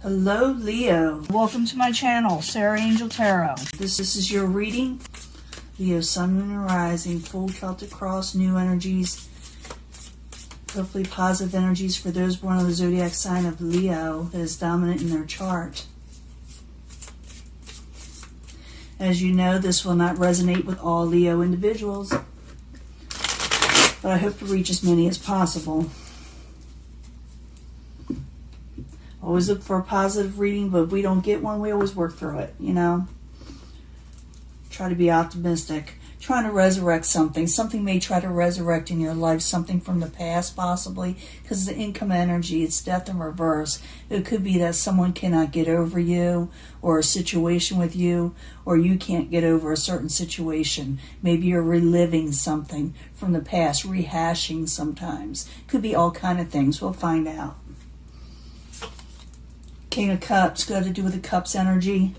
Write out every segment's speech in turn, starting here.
Hello, Leo. Welcome to my channel, Sarah Angel Tarot. This is your reading. Leo, Sun, Moon, and Rising, full Celtic cross, new energies. Hopefully positive energies for those born on the zodiac sign of Leo that is dominant in their chart. As you know, this will not resonate with all Leo individuals, but I hope to reach as many as possible. Always look for a positive reading, but if we don't get one, we always work through it, you know. Try to be optimistic. Trying to resurrect something. Something may try to resurrect in your life, something from the past possibly, because it's the income energy, it's death in reverse. It could be that someone cannot get over you, or a situation with you, or you can't get over a certain situation. Maybe you're reliving something from the past, rehashing sometimes. Could be all kind of things. We'll find out. King of Cups, got to do with the Cups energy.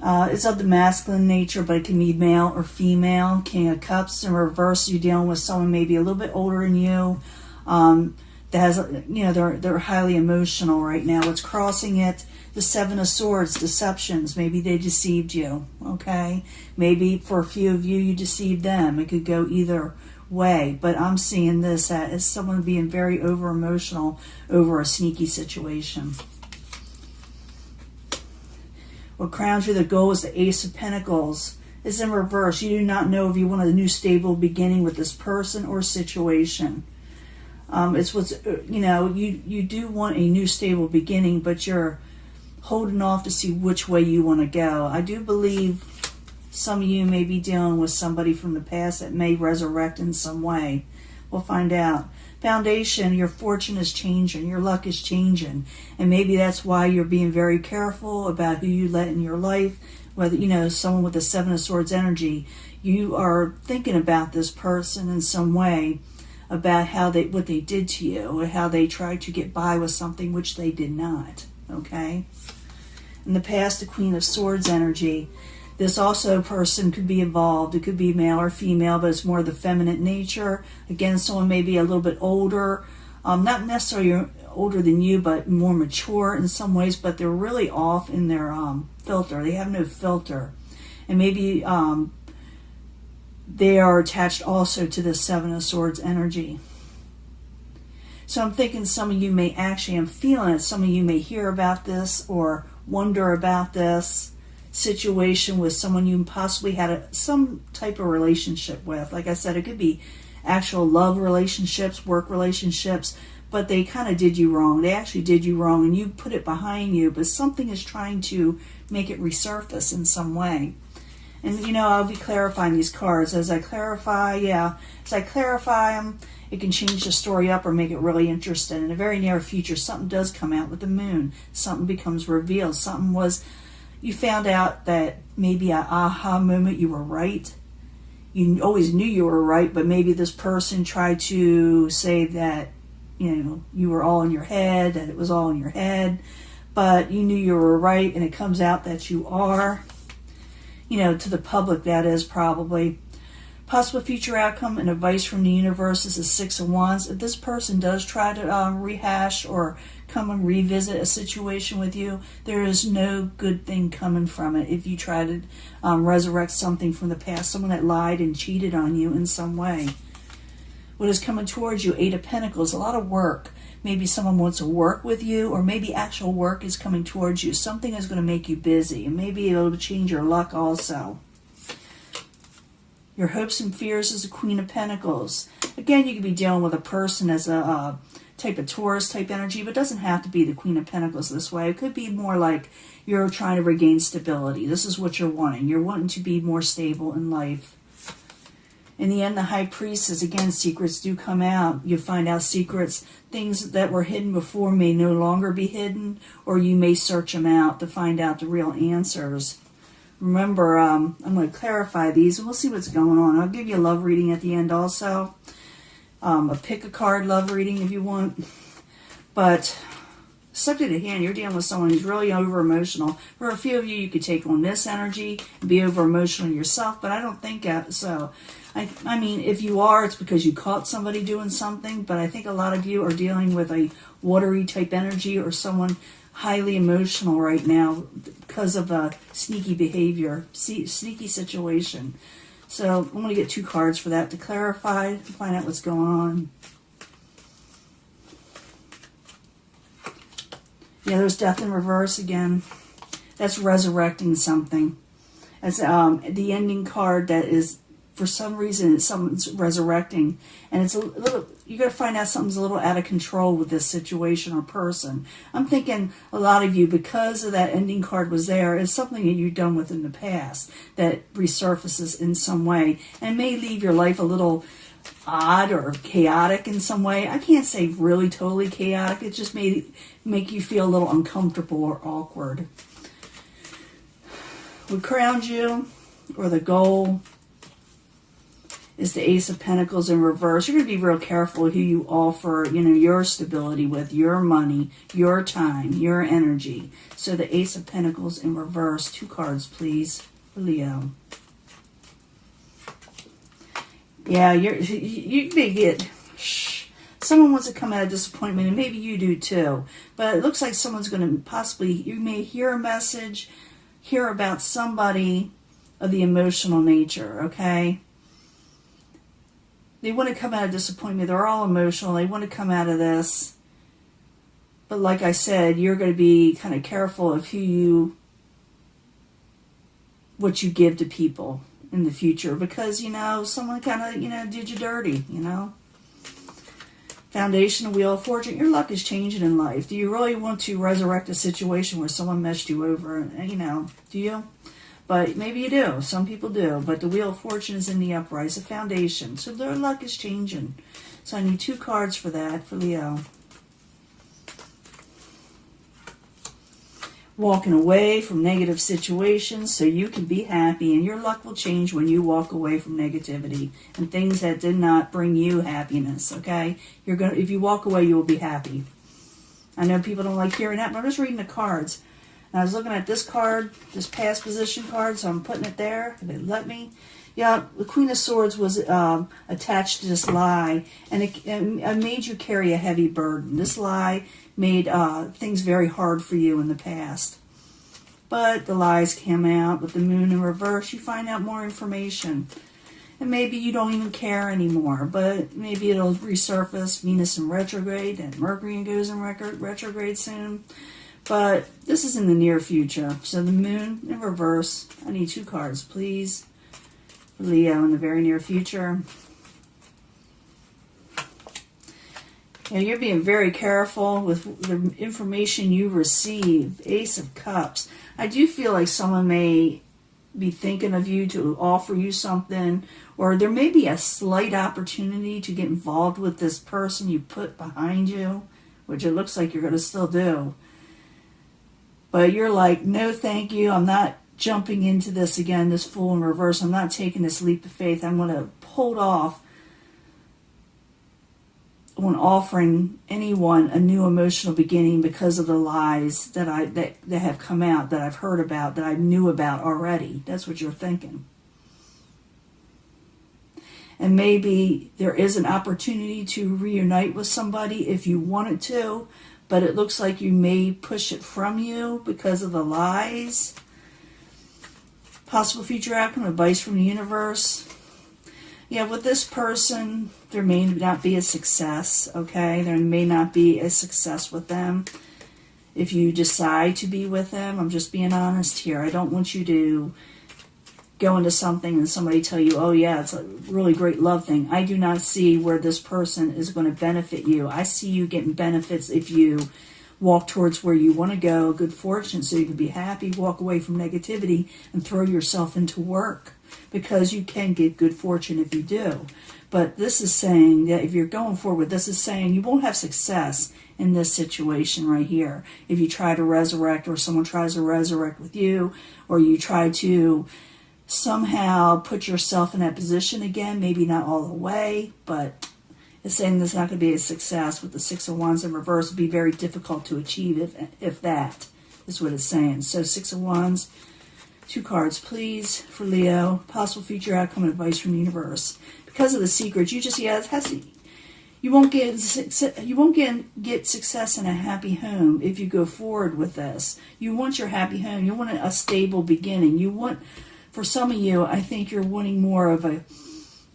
It's of the masculine nature, but it can be male or female. King of Cups in reverse, you're dealing with someone maybe a little bit older than you. That has, you know, they're highly emotional right now. What's crossing it? The Seven of Swords, deceptions. Maybe they deceived you. Okay, maybe for a few of you, you deceived them. It could go either way, but I'm seeing this as someone being very over emotional over a sneaky situation. What crowns you the goal is the Ace of Pentacles. It's in reverse. You do not know if you want a new stable beginning with this person or situation. It's what's, you know, you do want a new stable beginning, but you're holding off to see which way you want to go. I do believe some of you may be dealing with somebody from the past that may resurrect in some way. We'll find out. Foundation, your fortune is changing, your luck is changing, and maybe that's why you're being very careful about who you let in your life. Whether, you know, someone with the Seven of Swords energy, you are thinking about this person in some way, about how what they did to you, or how they tried to get by with something which they did not. Okay. In the past, the Queen of Swords energy. This also person could be involved. It could be male or female, but it's more the feminine nature. Again, someone may be a little bit older, not necessarily older than you, but more mature in some ways, but they're really off in their filter. They have no filter. And maybe they are attached also to the Seven of Swords energy. So I'm thinking some of you may actually, I'm feeling it, some of you may hear about this or wonder about this situation with someone you possibly had some type of relationship with. Like I said, it could be actual love relationships, work relationships, but they kind of did you wrong. They actually did you wrong and you put it behind you, but something is trying to make it resurface in some way. And you know, I'll be clarifying these cards. As I clarify them, it can change the story up or make it really interesting. In the very near future, something does come out with the moon. Something becomes revealed. Something was, you found out that maybe an aha moment, you were right. You always knew you were right, but maybe this person tried to say that, you know, you were all in your head, that it was all in your head, but you knew you were right, and it comes out that you are. You know, to the public, that is probably. Possible future outcome and advice from the universe is the Six of Wands. If this person does try to rehash or come and revisit a situation with you, there is no good thing coming from it. If you try to resurrect something from the past, someone that lied and cheated on you in some way. What is coming towards you? Eight of Pentacles, a lot of work. Maybe someone wants to work with you, or maybe actual work is coming towards you. Something is going to make you busy, and maybe it'll change your luck also. Your hopes and fears is the Queen of Pentacles. Again, you could be dealing with a person as a type of Taurus type energy, but it doesn't have to be the Queen of Pentacles this way. It could be more like you're trying to regain stability. This is what you're wanting. You're wanting to be more stable in life. In the end, the High Priestess, again, secrets do come out. You find out secrets, things that were hidden before may no longer be hidden, or you may search them out to find out the real answers. Remember, I'm going to clarify these, and we'll see what's going on. I'll give you a love reading at the end also. A pick a card love reading if you want. But subject at hand, you're dealing with someone who's really over emotional. For a few of you, you could take on this energy and be over emotional yourself, but I don't think so. I mean, if you are, it's because you caught somebody doing something, but I think a lot of you are dealing with a watery type energy or someone highly emotional right now because of a sneaky behavior, sneaky situation. So I'm going to get 2 cards for that to clarify, find out what's going on. Yeah, there's death in reverse again. That's resurrecting something. That's the ending card that is, for some reason, it's someone's resurrecting. And it's a little, you got to find out something's a little out of control with this situation or person. I'm thinking a lot of you, because of that ending card was there, it's something that you've done with in the past that resurfaces in some way and may leave your life a little odd or chaotic in some way. I can't say really totally chaotic. It just may make you feel a little uncomfortable or awkward. What crowns you, or the goal, is the Ace of Pentacles in reverse. You're going to be real careful who you offer, your stability with, your money, your time, your energy. So the Ace of Pentacles in reverse. 2 cards, please, for Leo. Yeah, you may get, someone wants to come out of disappointment, and maybe you do too. But it looks like someone's going to possibly, you may hear a message, hear about somebody of the emotional nature, okay? They want to come out of disappointment. They're all emotional. They want to come out of this. But like I said, you're going to be kind of careful of what you give to people in the future, because someone kind of did you dirty. Foundation, Wheel of Fortune. Your luck is changing in life. Do you really want to resurrect a situation where someone messed you over? Do you? But maybe you do. Some people do. But the Wheel of Fortune is in the upright. It's a foundation, so their luck is changing. So I need 2 cards for that for Leo. Walking away from negative situations so you can be happy, and your luck will change when you walk away from negativity and things that did not bring you happiness, okay? If you walk away, you will be happy. I know people don't like hearing that, but I'm just reading the cards. And I was looking at this card, this past position card, so I'm putting it there. They let me. Yeah, the Queen of Swords was attached to this lie, and it made you carry a heavy burden. This lie made things very hard for you in the past. But the lies came out with the Moon in reverse. You find out more information. And maybe you don't even care anymore, but maybe it'll resurface. Venus in retrograde, and Mercury goes in retrograde soon. But this is in the near future. So the Moon in reverse. I need 2 cards, please. Leo in the very near future. And you're being very careful with the information you receive. Ace of Cups. I do feel like someone may be thinking of you to offer you something, or there may be a slight opportunity to get involved with this person you put behind you, which it looks like you're going to still do. But you're like, no thank you, I'm not jumping into this again, this Fool in reverse. I'm not taking this leap of faith. I'm going to hold off on offering anyone a new emotional beginning because of the lies that have come out, that I've heard about, that I knew about already. That's what you're thinking. And maybe there is an opportunity to reunite with somebody if you wanted to, but it looks like you may push it from you because of the lies. Possible future outcome, advice from the universe. Yeah, with this person, there may not be a success, okay? There may not be a success with them if you decide to be with them. I'm just being honest here. I don't want you to go into something and somebody tell you, oh yeah, it's a really great love thing. I do not see where this person is going to benefit you. I see you getting benefits if you walk towards where you want to go, good fortune, so you can be happy, walk away from negativity, and throw yourself into work, because you can get good fortune if you do. But this is saying that if you're going forward, this is saying you won't have success in this situation right here. If you try to resurrect, or someone tries to resurrect with you, or you try to somehow put yourself in that position again, maybe not all the way, but It's saying there's not going to be a success with the Six of Wands in reverse. It'd be very difficult to achieve, if that is what it's saying. So 6 of Wands, 2 cards, please, for Leo. Possible future outcome and advice from the universe. Because of the secrets, you just, it has to, you won't get success in a happy home if you go forward with this. You want your happy home. You want a stable beginning. You want, for some of you, I think you're wanting more of a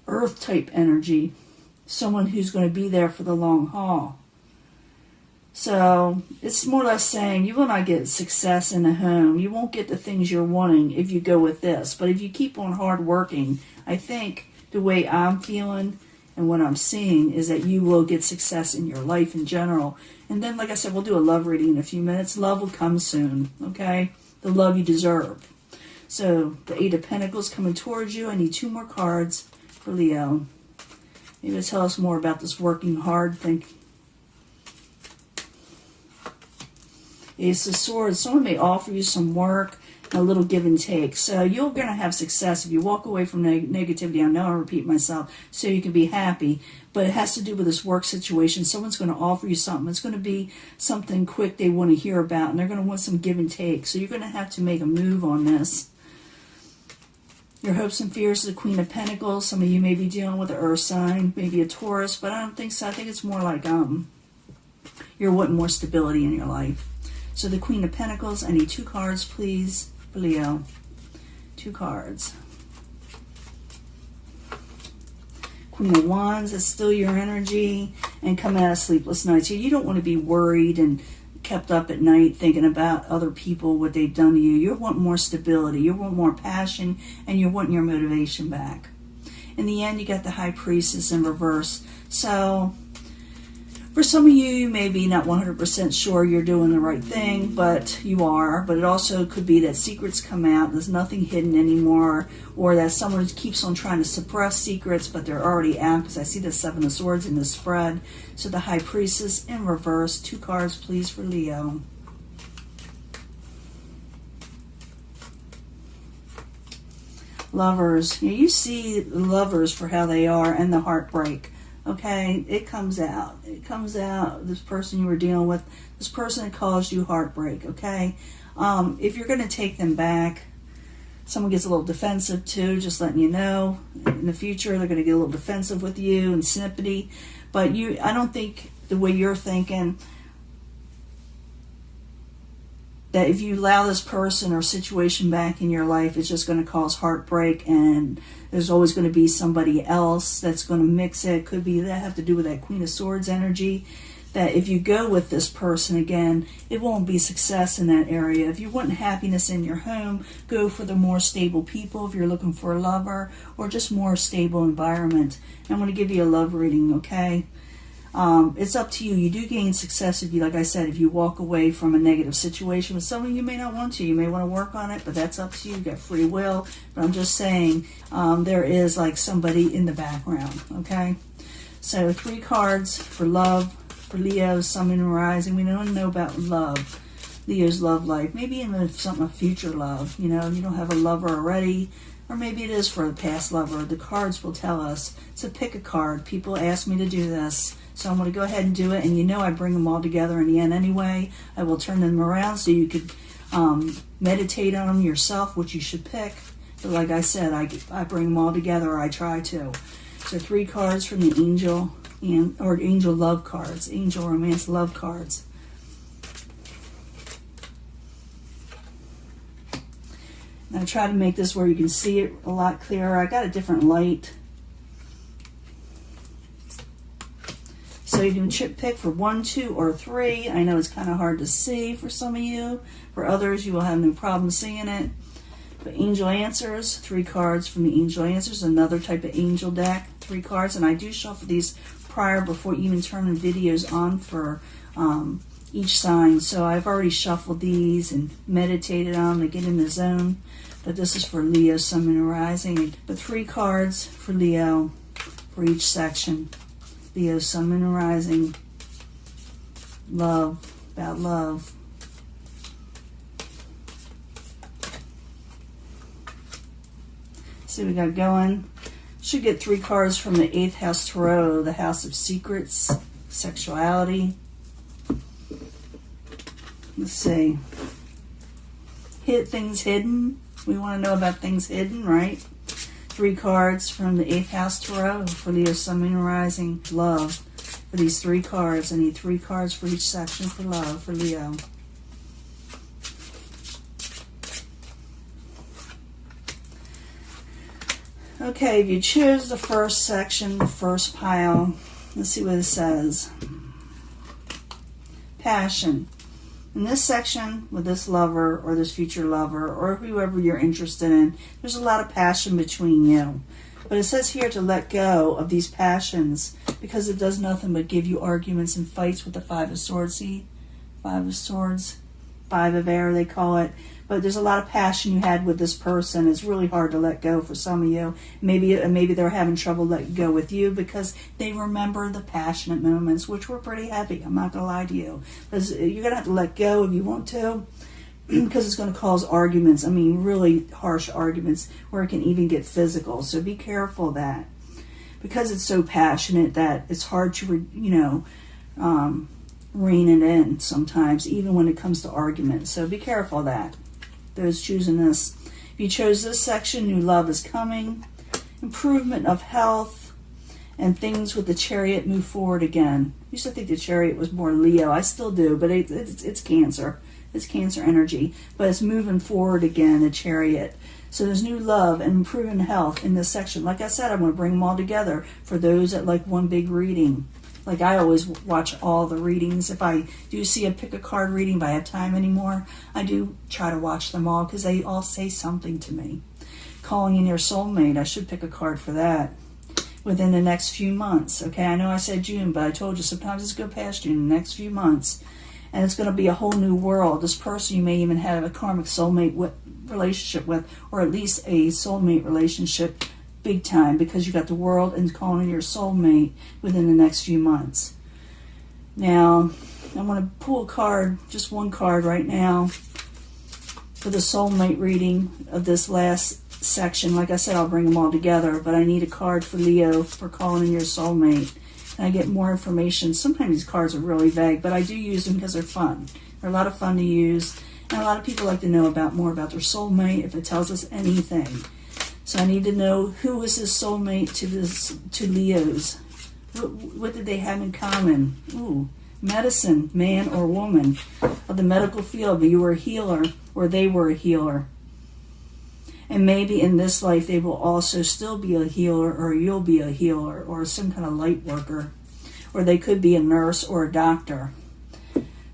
earth type energy. Someone who's going to be there for the long haul. So it's more or less saying you will not get success in a home. You won't get the things you're wanting if you go with this. But if you keep on hard working, I think the way I'm feeling and what I'm seeing is that you will get success in your life in general. And then, like I said, we'll do a love reading in a few minutes. Love will come soon, okay? The love you deserve. So the 8 of Pentacles coming towards you. I need 2 more cards for Leo. Maybe tell us more about this working hard thing. Ace of Swords. Someone may offer you some work, a little give and take. So you're going to have success if you walk away from negativity. I know I repeat myself, so you can be happy. But it has to do with this work situation. Someone's going to offer you something. It's going to be something quick they want to hear about, and they're going to want some give and take. So you're going to have to make a move on this. Your hopes and fears is the Queen of Pentacles. Some of you may be dealing with an earth sign, maybe a Taurus, but I don't think so. I think it's more like you're wanting more stability in your life. So the Queen of Pentacles, I need 2 cards, please, for Leo. 2 cards. Queen of Wands, it's still your energy, and coming out of sleepless nights. You don't want to be worried and kept up at night thinking about other people, what they've done to you. You want more stability. You want more passion, and you want your motivation back. In the end, you got the High Priestess in reverse. So for some of you, you may be not 100% sure you're doing the right thing, but you are. But it also could be that secrets come out, there's nothing hidden anymore, or that someone keeps on trying to suppress secrets, but they're already out, because I see the 7 of Swords in the spread. So the High Priestess in reverse. 2 cards, please, for Leo. Lovers. You see lovers for how they are, and the heartbreak. Okay, it comes out. It comes out. This person you were dealing with, this person that caused you heartbreak, okay? If you're going to take them back, someone gets a little defensive too, just letting you know. In the future, they're going to get a little defensive with you and snippety. But I don't think the way you're thinking, that if you allow this person or situation back in your life, it's just going to cause heartbreak, and there's always going to be somebody else that's going to mix it. Could be that have to do with that Queen of Swords energy, that if you go with this person again, it won't be success in that area. If you want happiness in your home, go for the more stable people if you're looking for a lover, or just more stable environment. I'm going to give you a love reading, okay? It's up to you. You do gain success if you, like I said, if you walk away from a negative situation with someone. You may not want to. You may want to work on it, but that's up to you. You got free will. But I'm just saying, there is like somebody in the background, okay? So 3 cards for love, for Leo, Sun, and Rising. We don't know about love, Leo's love life. Maybe even something of future love. You know, you don't have a lover already. Or maybe it is for a past lover. The cards will tell us. So pick a card. People ask me to do this. So I'm going to go ahead and do it. And you know I bring them all together in the end anyway. I will turn them around so you could meditate on them yourself, which you should pick. But like I said, I bring them all together, or I try to. So 3 cards from the angel, or angel love cards. Angel romance love cards. And I try to make this where you can see it a lot clearer. I got a different light. So you can pick for 1, 2, or 3. I know it's kind of hard to see for some of you. For others, you will have no problem seeing it. But Angel Answers, 3 cards from the Angel Answers. Another type of angel deck, 3 cards. And I do shuffle these prior before even turning the videos on for each sign. So I've already shuffled these and meditated on them to get in the zone. But this is for Leo, Sun, and Rising. But 3 cards for Leo for each section. Leo, Sun, and Rising. Love, about love. See what we got going. Should get 3 cards from the 8th house tarot, the house of secrets, sexuality. Let's see. Things hidden. We want to know about things hidden, right? 3 cards from the 8th house tarot for Leo, Sun, Moon, Rising. Love. For these 3 cards, I need 3 cards for each section for love for Leo. Okay, if you choose the first section, the first pile, let's see what it says. Passion. In this section, with this lover or this future lover or whoever you're interested in, there's a lot of passion between you. But it says here to let go of these passions because it does nothing but give you arguments and fights with the 5 of Swords. See? 5 of Swords, 5 of Air they call it. But there's a lot of passion you had with this person. It's really hard to let go for some of you. Maybe they're having trouble letting go with you because they remember the passionate moments, which were pretty heavy. I'm not going to lie to you. Because you're going to have to let go if you want to, because it's going to cause arguments. I mean, really harsh arguments where it can even get physical. So be careful of that. Because it's so passionate that it's hard to, rein it in sometimes, even when it comes to arguments. So be careful of that. Those choosing this. If you chose this section, new love is coming. Improvement of health and things with the Chariot move forward again. I used to think the Chariot was more Leo. I still do, but it's Cancer. It's Cancer energy. But it's moving forward again, the Chariot. So there's new love and improving health in this section. Like I said, I'm going to bring them all together for those that like one big reading. Like I always watch all the readings. If I do see a pick a card reading, if I have time anymore, I do try to watch them all because they all say something to me. Calling in your soulmate, I should pick a card for that within the next few months. Okay, I know I said June, but I told you sometimes it's go past June, in the next few months. And it's going to be a whole new world. This person you may even have a karmic soulmate relationship with, or at least a soulmate relationship big time, because you got the world and calling in your soulmate within the next few months. Now, I want to pull a card, just one card right now, for the soulmate reading of this last section. Like I said, I'll bring them all together, but I need a card for Leo for calling in your soulmate. And I get more information. Sometimes these cards are really vague, but I do use them because they're fun. They're a lot of fun to use, and a lot of people like to know more about their soulmate if it tells us anything. So I need to know who is his soulmate to Leo's. What did they have in common? Ooh, medicine, man or woman of the medical field. But you were a healer, or they were a healer. And maybe in this life they will also still be a healer, or you'll be a healer, or some kind of light worker. Or they could be a nurse or a doctor.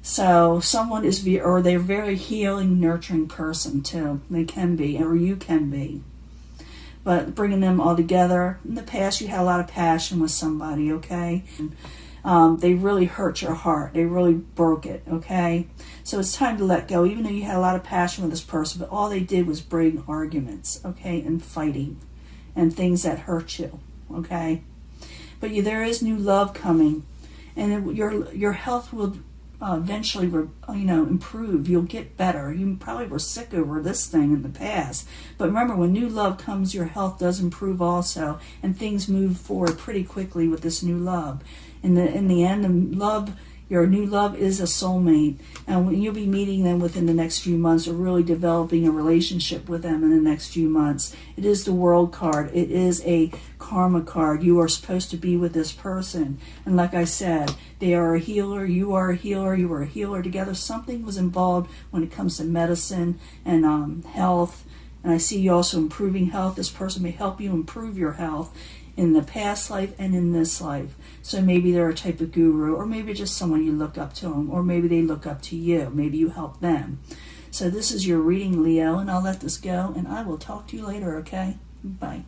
So someone is, or they're a very healing, nurturing person too. They can be, or you can be. But bringing them all together, in the past you had a lot of passion with somebody, okay? They really hurt your heart. They really broke it, okay? So it's time to let go, even though you had a lot of passion with this person, but all they did was bring arguments, okay, and fighting and things that hurt you, okay? But there is new love coming, and your health will eventually, improve. You'll get better. You probably were sick over this thing in the past. But remember, when new love comes, your health does improve also, and things move forward pretty quickly with this new love. In the end, your new love is a soulmate, and you'll be meeting them within the next few months, or really developing a relationship with them in the next few months. It is the World card. It is a karma card. You are supposed to be with this person, and like I said, they are a healer. You are a healer. You were a healer together. Something was involved when it comes to medicine and health. And I see you also improving health. This person may help you improve your health in the past life and in this life. So maybe they're a type of guru, or maybe just someone you look up to them, or maybe they look up to you. Maybe you help them. So this is your reading, Leo, and I'll let this go, and I will talk to you later, okay? Bye.